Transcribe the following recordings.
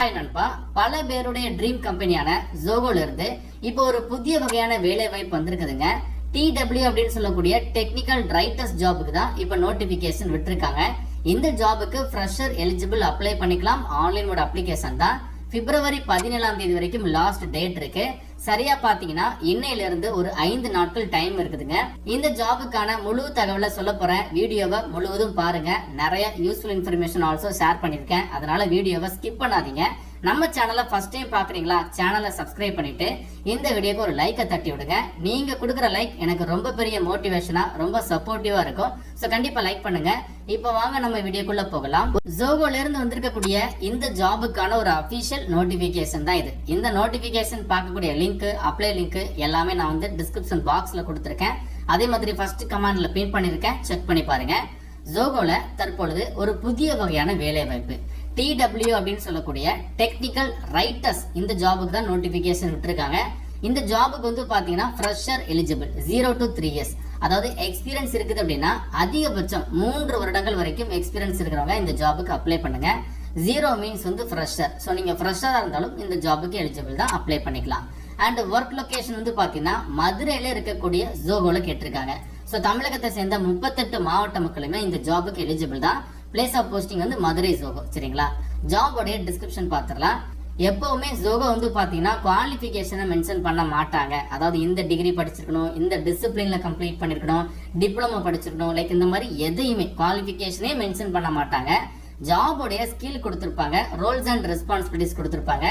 Hi நண்பா, பல பேருடைய ட்ரீம் கம்பெனியான ஜோகோல இருந்து இப்போ ஒரு புதிய வகையான வேலை வாய்ப்பு வந்திருக்குதுங்க. TW அப்படின்னு சொல்லக்கூடிய டெக்னிக்கல் ரைட்டர்ஸ் ஜாபுக்கு தான் இப்போ நோட்டிபிகேஷன் விட்டுருக்காங்க. இந்த ஜாபுக்கு ஃப்ரெஷர் எலிஜிபிள் அப்ளை பண்ணிக்கலாம். ஆன்லைனோட அப்ளிகேஷன் தான். பிப்ரவரி 17ஆம் தேதி வரைக்கும் லாஸ்ட் டேட் இருக்கு. சரியா பாத்தீங்கன்னா இன்னையில இருந்து ஒரு 5 நாட்கள் டைம் இருக்குதுங்க. இந்த ஜாபுக்கான முழு தகவலை சொல்ல போறேன். வீடியோவை முழுவதும் பாருங்க. நிறைய யூஸ்ஃபுல் இன்ஃபர்மேஷன் ஆல்சோ ஷேர் பண்ணிருக்கேன். அதனால வீடியோவை ஸ்கிப் பண்ணாதீங்க. நம்ம சேனலை ஃபர்ஸ்ட் டைம் பாக்குறீங்களா, சேனலை சப்ஸ்கிரைப் பண்ணிட்டு இந்த வீடியோக்கு ஒரு லைக்கை தட்டி விடுங்க. நீங்க கொடுக்குற லைக் எனக்கு ரொம்ப பெரிய மோட்டிவேஷனா, ரொம்ப சப்போர்ட்டிவா இருக்கும். சோ கண்டிப்பா லைக் பண்ணுங்க. இப்போ வாங்க நம்ம வீடியோக்குள்ள போகலாம். ஜோகோல இருந்து வந்திருக்கக்கூடிய இந்த ஜாபுக்கான ஒரு அபிஷியல் நோட்டிபிகேஷன் தான் இது. இந்த நோட்டிபிகேஷன் பார்க்கக்கூடிய லிங்க், அப்ளை லிங்க் எல்லாமே நான் வந்து டிஸ்கிரிப்ஷன் பாக்ஸ்ல கொடுத்துருக்கேன். அதே மாதிரி ஃபர்ஸ்ட் கமெண்ட்ல பின் பண்ணிருக்கேன், செக் பண்ணி பாருங்க. ஜோகோல தற்பொழுது ஒரு புதிய வகையான வேலை வாய்ப்பு TW அப்படின்னு சொல்லக்கூடிய டெக்னிக்கல் ரைட்டர்ஸ் இந்த ஜாபுக்கு தான் நோட்டிபிகேஷன் விட்டுருக்காங்க. இந்த ஜாபுக்கு வந்து பாத்தீங்கன்னா ஃப்ரெஷர் எலிஜிபிள் 0 to 3 years, அதாவது எக்ஸ்பீரியன்ஸ் இருக்குது அப்படின்னா அதிகபட்சம் 3 வருடங்கள் வரைக்கும் எக்ஸ்பீரியன்ஸ் இருக்கிறவங்க இந்த ஜாபுக்கு அப்ளை பண்ணுங்க. 0 மீன்ஸ் வந்து ஃப்ரெஷர். ஸோ நீங்க ஃப்ரெஷரா இருந்தாலும் இந்த ஜாபுக்கு எலிஜிபிள் தான், அப்ளை பண்ணிக்கலாம். அண்ட் ஒர்க் லொகேஷன் வந்து பாத்தீங்கன்னா மதுரையில இருக்கக்கூடிய ஜோகோல கேட்டிருக்காங்க. ஸோ தமிழகத்தை சேர்ந்த 38 மாவட்ட மக்களுமே இந்த ஜாபுக்கு எலிஜிபிள் தான். பிளேஸ் ஆஃப் போஸ்டிங் வந்து மதுரை ஜோகோ. சரிங்களா, ஜாபோடைய டிஸ்கிரிப்ஷன் பார்த்துடலாம். எப்பவுமே ஜோகோ வந்து பாத்தீங்கன்னா குவாலிஃபிகேஷனை மென்ஷன் பண்ண மாட்டாங்க. அதாவது இந்த டிகிரி படிச்சிருக்கணும், இந்த டிசிப்ளின்ல கம்ப்ளீட் பண்ணிருக்கணும், டிப்ளமோ படிச்சிருக்கணும், லைக் இந்த மாதிரி எதையுமே குவாலிஃபிகேஷனே மென்ஷன் பண்ண மாட்டாங்க. ஜாபோடைய ஸ்கில் கொடுத்திருப்பாங்க, ரோல்ஸ் அண்ட் ரெஸ்பான்சிபிலிட்டிஸ் கொடுத்திருப்பாங்க.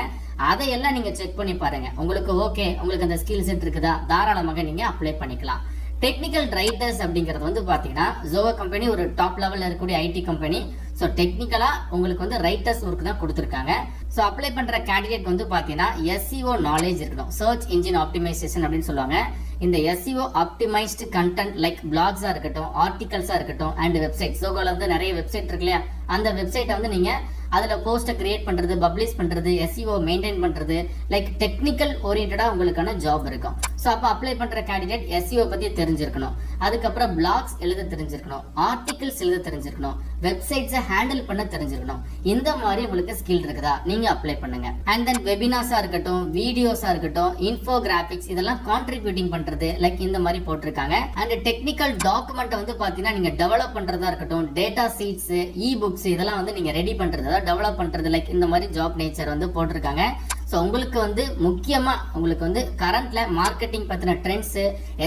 அதையெல்லாம் நீங்க செக் பண்ணி பாருங்க. உங்களுக்கு ஓகே, உங்களுக்கு அந்த ஸ்கில் செட் இருக்குதா, தாராளமாக நீங்க அப்ளை பண்ணிக்கலாம். டெக்னிக்கல் ரைட்டர்ஸ் அப்படிங்கிறது வந்து பாத்தீங்கன்னா ஜோகோ கம்பெனி ஒரு டாப் லெவல்ல இருக்கக்கூடிய IT கம்பெனி. ஸோ டெக்னிக்கலா உங்களுக்கு வந்து ரைட்டர்ஸ் ஒர்க் தான் கொடுத்துருக்காங்க. ஸோ அப்ளை பண்ற கேண்டிடேட் வந்து பாத்தீங்கன்னா SEO நாலேஜ் இருக்கணும், சர்ச் இன்ஜின் ஆப்டிமைசேஷன் அப்படின்னு சொல்லுவாங்க. இந்த SEO ஆப்டிமைஸ்டு கண்டென்ட் லைக் பிளாக்ஸா இருக்கட்டும், ஆர்டிகல்ஸா இருக்கட்டும், அண்ட் வெப்சைட். ஜோகோல வந்து நிறைய வெப்சைட் இருக்கு இல்லையா, அந்த வெப்சைட்டை வந்து நீங்க அதுல போஸ்ட்டை கிரியேட் பண்றது, பப்ளிஷ் பண்றது, SEO மெயின்டைன் பண்றது, லைக் டெக்னிக்கல் ஓரியன்டா உங்களுக்கான ஜாப் இருக்கும். ஸோ அப்போ அப்ளை பண்ற கேண்டிடேட் SEO பத்தி தெரிஞ்சிருக்கணும், அதுக்கப்புறம் பிளாக்ஸ் எழுத தெரிஞ்சிருக்கணும், ஆர்டிகல்ஸ் எழுத தெரிஞ்சிருக்கணும், வெப்சைட்ஸை ஹேண்டில் பண்ண தெரிஞ்சிருக்கணும். இந்த மாதிரி உங்களுக்கு ஸ்கில் இருக்குதா, நீங்க அப்ளை பண்ணுங்க. அண்ட் தென் வெபினார்ஸா இருக்கட்டும், வீடியோஸா இருக்கட்டும், இன்ஃபோகிராபிக்ஸ் இதெல்லாம் கான்ட்ரிபியூட்டிங் பண்றது, லைக் இந்த மாதிரி போட்டிருக்காங்க. அண்ட் டெக்னிக்கல் டாக்குமெண்ட் வந்து பாத்தீங்கன்னா நீங்க டெவலப் பண்றதா இருக்கட்டும், டேட்டா சீட்ஸ், இ-புக்ஸ் இதெல்லாம் வந்து நீங்க ரெடி பண்றது, டெவலப் பண்றது, லைக் இந்த மாதிரி ஜாப் நேச்சர் வந்து போட்டிருக்காங்க. ஸோ உங்களுக்கு வந்து முக்கியமா உங்களுக்கு வந்து கரண்ட்ல மார்க்கெட்டிங் பத்தின ட்ரெண்ட்ஸ்,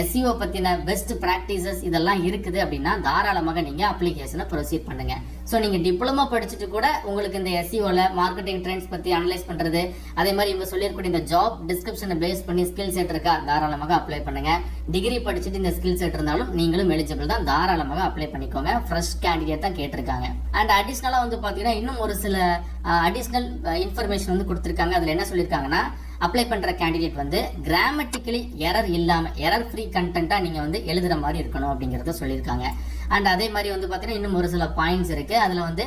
SEO பத்தின பெஸ்ட் பிராக்டிசஸ் இதெல்லாம் இருக்குது அப்படின்னா தாராளமாக நீங்க அப்ளிகேஷனை ப்ரொசீட் பண்ணுங்க. ஸோ நீங்க டிப்ளமோ படிச்சுட்டு கூட உங்களுக்கு இந்த SEOல மார்க்கெட்டிங் ட்ரெண்ட்ஸ் பத்தி அனலைஸ் பண்றது, அதே மாதிரி இவங்க சொல்லியிருக்கூடிய இந்த ஜாப் டிஸ்கிரிப்ஷனை பேஸ் பண்ணி ஸ்கில் செட் இருக்கா, தாராளமாக அப்ளை பண்ணுங்க. டிகிரி படிச்சுட்டு இந்த ஸ்கில் செட் இருந்தாலும் நீங்களும் எலிஜிபிள் தான், தாராளமாக அப்ளை பண்ணிக்கோங்க. ஃப்ரெஷ் கேண்டிடேட் தான் கேட்டிருக்காங்க. அண்ட் அடிஷ்னலா வந்து பாத்தீங்கன்னா இன்னும் ஒரு சில அடிஷ்னல் இன்ஃபர்மேஷன் வந்து கொடுத்திருக்காங்க. அதுல என்ன சொல்லியிருக்காங்கன்னா, அப்ளை பண்ற கேண்டிடேட் வந்து கிராமட்டிக்கலி எரர் இல்லாம எரர் ஃப்ரீ கண்டென்ட்டா நீங்க வந்து எழுதுற மாதிரி இருக்கணும் அப்படிங்கறத சொல்லியிருக்காங்க. அண்ட் அதே மாதிரி வந்து பாத்தீங்கன்னா இன்னும் ஒரு சில பாயிண்ட்ஸ் இருக்கு. அதுல வந்து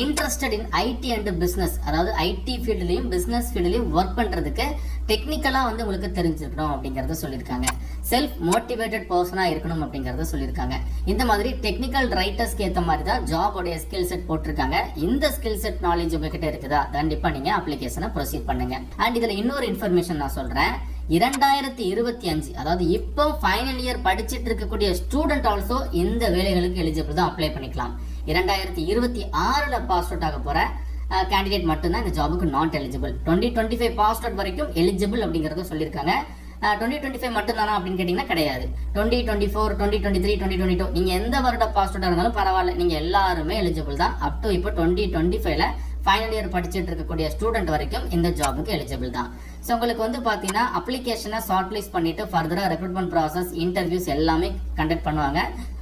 interested in IT and business, அதாவது IT ஃபீல்ட்லயும் பிசினஸ் ஃபீல்ட்லயும் ஒர்க் பண்றதுக்கு டெக்னிக்கலா வந்து உங்களுக்கு தெரிஞ்சிருக்கணும் அப்படிங்கறத சொல்லியிருக்காங்க. செல்ஃப் மோட்டிவேட்டட் பர்சனா இருக்கணும் அப்படிங்கறத சொல்லியிருக்காங்க. இந்த மாதிரி டெக்னிக்கல் ரைட்டர்ஸ்க்கு ஏத்த மாதிரி தான் ஜாபோடைய ஸ்கில் செட் போட்டிருக்காங்க. இந்த ஸ்கில் செட் நாலேஜ் உங்ககிட்ட இருக்குதா, கண்டிப்பா நீங்க அப்ளிகேஷனை ப்ரொசீட் பண்ணுங்க. அண்ட் இதுல இன்னொரு இன்ஃபர்மேஷன் நான் சொல்றேன். 2025, அதாவது இப்போ ஃபைனல் இயர் படிச்சிட்டு இருக்கக்கூடிய ஸ்டூடெண்ட் ஆல்சோ இந்த வேலைகளுக்கு எலிஜிபிள் தான், அப்ளை பண்ணிக்கலாம். 2026ல பாஸ் அவுட் ஆக போற கேண்டிடேட் மட்டும்தான் இந்த ஜாபுக்கு நாட் எலிஜிபிள். 2025 பாஸ் அவுட் வரைக்கும் எலிஜிபிள் அப்படிங்கறத சொல்லியிருக்காங்க. 2025 மட்டும் தானா அப்படின்னு கேட்டீங்கன்னா கிடையாது. 2024, 2023, 2022 நீங்க எந்த வருடம் பாஸ் அவுட் இருந்தாலும் பரவாயில்ல, நீங்க எல்லாருமே எலிஜிபிள் தான். அப் டு இப்போ 2025ல ஃபைனல் இயர் படிச்சுட்டு இருக்கக்கூடிய ஸ்டூடெண்ட் வரைக்கும் இந்த ஜாபுக்கு எலிஜிபிள் தான். ஸோ உங்களுக்கு வந்து பாத்தீங்கன்னா அப்ளிகேஷனை ஷார்ட் லிஸ்ட் பண்ணிட்டு ஃபர்தரா ரெக்ரூட்மெண்ட் ப்ராசஸ், இன்டர்வியூஸ் எல்லாமே கண்டக்ட் பண்ணுவாங்க.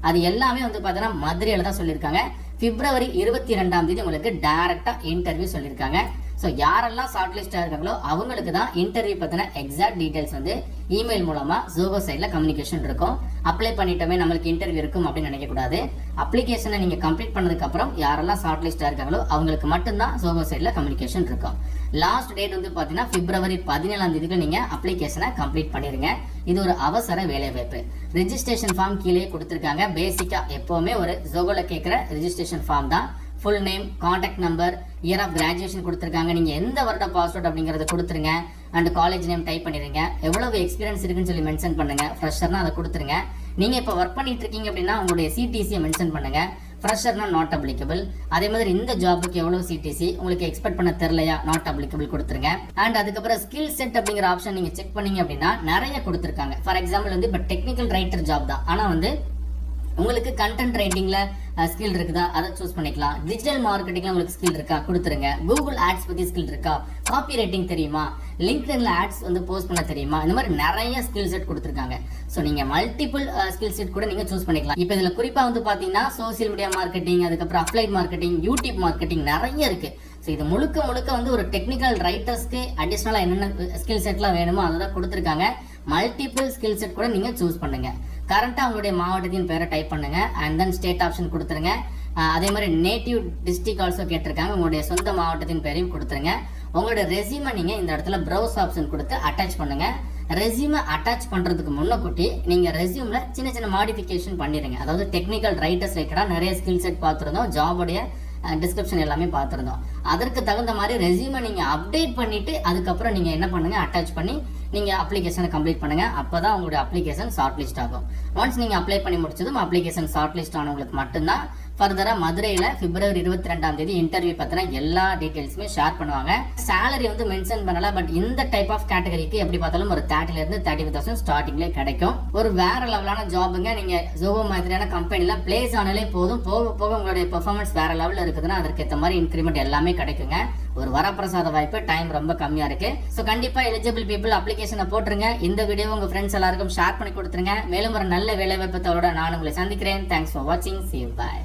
அது எல்லாமே வந்து பாத்தீங்கன்னா மதுரையில தான் சொல்லியிருக்காங்க. பிப்ரவரி 22ஆம் தேதி உங்களுக்கு டைரக்டா இன்டர்வியூ சொல்லியிருக்காங்க. ஸோ யாரெல்லாம் ஷார்ட் லிஸ்டா இருக்காங்களோ அவங்களுக்கு தான் இன்டர்வியூ பத்தின எக்ஸாக்ட் டீடைல்ஸ் வந்து இமெயில் மூலமா ஜோகோ சைட்ல கம்யூனிகேஷன் இருக்கும். அப்ளை பண்ணிட்டோமே நம்மளுக்கு இன்டர்வியூ இருக்கும் அப்படின்னு நினைக்க கூடாது. அப்ளிகேஷனை நீங்க கம்ப்ளீட் பண்ணதுக்கு அப்புறம் யாரெல்லாம் ஷார்ட் லிஸ்டா இருக்காங்களோ அவங்களுக்கு மட்டும்தான் ஜோகோ சைட்ல கம்யூனிகேஷன் இருக்கும். லாஸ்ட் டேட் வந்து பாத்தீங்கன்னா பிப்ரவரி 17ஆம் தேதிக்கு நீங்க அப்ளிகேஷனை கம்ப்ளீட் பண்ணிருங்க. இது ஒரு அவசர வேலை வாய்ப்பு. ரெஜிஸ்ட்ரேஷன் ஃபார்ம் கீழே கொடுத்திருக்காங்க. பேசிக்கா எப்பவுமே ஒரு ஜோகோல கேட்கிற ரெஜிஸ்ட்ரேஷன் ஃபார்ம் தான். Full name, contact number, year of graduation கொடுத்துருக்காங்க. நீங்க எந்த வருட பாஸ் அவுட் அப்படிங்கறத கொடுத்துருங்க. அண்ட் காலேஜ் நேம் டைப் பண்ணிருங்க. எவ்வளவு எக்ஸ்பீரியன்ஸ் இருக்குன்னு சொல்லி மென்ஷன் பண்ணுங்க. ஃப்ரெஷர்னா அதை கொடுத்துருங்க. நீங்க இப்ப ஒர்க் பண்ணிட்டு இருக்கீங்க அப்படின்னா உங்களுடைய சிடிசியை மென்ஷன் பண்ணுங்க. ஃப்ரெஷர்னா நாட் அப்ளிகபிள். அதே மாதிரி இந்த ஜாபுக்கு எவ்வளவு சிடிசி உங்களுக்கு எக்ஸ்பெக்ட் பண்ண தெரியலையா, நாட் அப்ளிகபிள் கொடுத்துருங்க. அண்ட் அதுக்கப்புறம் ஸ்கில் செட் அப்படிங்கிற ஆப்ஷன் நீங்க செக் பண்ணீங்க அப்படின்னா நிறைய கொடுத்துருக்காங்க. ஃபார் எக்ஸாம்பிள் வந்து இப்ப டெக்னிக்கல் ரைட்டர் ஜாப் தான், ஆனா வந்து உங்களுக்கு கண்டென்ட் ரைட்டிங்ல ஸ்கில் இருக்குதா அதை சூஸ் பண்ணிக்கலாம். டிஜிட்டல் மார்க்கெட்டிங்ல உங்களுக்கு ஸ்கில் இருக்கா கொடுத்துருங்க. கூகுள் ஆட்ஸ் பத்தி ஸ்கில் இருக்கா, காப்பி ரைட்டிங் தெரியுமா, லிங்க்டின்ல ஆட்ஸ் வந்து போஸ்ட் பண்ண தெரியுமா, இந்த மாதிரி நிறைய ஸ்கில் செட் கொடுத்துருக்காங்க. ஸோ நீங்க மல்டிபிள் ஸ்கில் செட் கூட நீங்க சூஸ் பண்ணிக்கலாம். இப்போ இதுல குறிப்பா வந்து பாத்தீங்கன்னா சோசியல் மீடியா மார்க்கெட்டிங், அதுக்கப்புறம் அப்ளைட் மார்க்கெட்டிங், யூடியூப் மார்க்கெட்டிங் நிறைய இருக்கு. ஸோ இது முழுக்க முழுக்க வந்து ஒரு டெக்னிக்கல் ரைட்டர்ஸ்க்கு அடிஷனலா என்னென்ன ஸ்கில் செட்லாம் வேணுமோ அதை தான் கொடுத்துருக்காங்க. மல்டிபிள் ஸ்கில் செட் கூட நீங்க சூஸ் பண்ணுங்க. கரண்டா உங்களுடைய மாவட்டத்தின் பேரை டைப் பண்ணுங்க. அண்ட் தென் ஸ்டேட் ஆப்ஷன் கொடுத்துருங்க. அதே மாதிரி நேட்டிவ் டிஸ்ட்ரிக்ட் ஆல்சோ கேட்டிருக்காங்க. உங்களுடைய சொந்த மாவட்டத்தின் பேரையும் கொடுத்துருங்க. உங்களோட ரெசியூமை நீங்க இந்த இடத்துல ப்ரௌஸ் ஆப்ஷன் கொடுத்து அட்டாச் பண்ணுங்க. ரெசியூமை அட்டாச் பண்றதுக்கு முன்னக்கூட்டி நீங்க ரெசியூம்ல சின்ன சின்ன மாடிஃபிகேஷன் பண்ணிருங்க. அதாவது டெக்னிக்கல் ரைட்டர்ஸ் ரிலேட்டடா நிறைய ஸ்கில் செட் பார்த்துருந்தோம், ஜாபுடைய டிஸ்கிரிப்ஷன் எல்லாமே பார்த்துருந்தோம். அதற்கு தகுந்த மாதிரி ரெசியூமை நீங்க அப்டேட் பண்ணிட்டு அதுக்கப்புறம் நீங்க என்ன பண்ணுங்க, அட்டாச் பண்ணி நீங்க அப்ளிகேஷனை கம்ப்ளீட் பண்ணுங்க. அப்பதான் உங்களுடைய அப்ளிகேஷன் ஷார்ட் லிஸ்ட் ஆகும். ஒன்ஸ் நீங்க அப்ளை பண்ணி முடிச்சதும் அப்ளிகேஷன் ஷார்ட் லிஸ்ட் ஆனவங்களுக்கு மட்டும்தான் ஃபர்தரா மதுரையில பிப்ரவரி 22 இன்டர்வியூ பத்தின எல்லா டீடைல்ஸுமே ஷேர் பண்ணுவாங்க. சேலரி வந்து மென்ஷன் பண்ணல, பட் இந்த டைப் ஆஃப் கேட்டகரிக்கு எப்படி பார்த்தாலும் ஒரு 30,000 இருந்து 35,000 ஸ்டார்டிங்ல கிடைக்கும். ஒரு வேற லெவலான ஜாபுங்க. நீங்க ஜோகோ மாதிரியான கம்பெனில பிளேஸ் ஆனாலே போதும், போக போக உங்களுடைய பெர்ஃபார்மன்ஸ் வேற லெவல்ல இருக்குதுன்னா அதற்கு ஏற்ற மாதிரி இன்கிரிமெண்ட் எல்லாமே கிடைக்குங்க. ஒரு வரப்பிரசாத வாய்ப்பு, டைம் ரொம்ப கம்மியா இருக்கு. சோ கண்டிப்பா எலிஜிபிள் பீப்புள் அப்ளிகேஷனை போட்டுருங்க. இந்த வீடியோ உங்க ஃப்ரெண்ட்ஸ் எல்லாருக்கும் ஷேர் பண்ணி கொடுத்துருங்க. மேலும் ஒரு நல்ல வேலை வாய்ப்பு தோட நான் உங்களை சந்திக்கிறேன். தேங்க்ஸ் ஃபார் வாட்சிங். See you. Bye.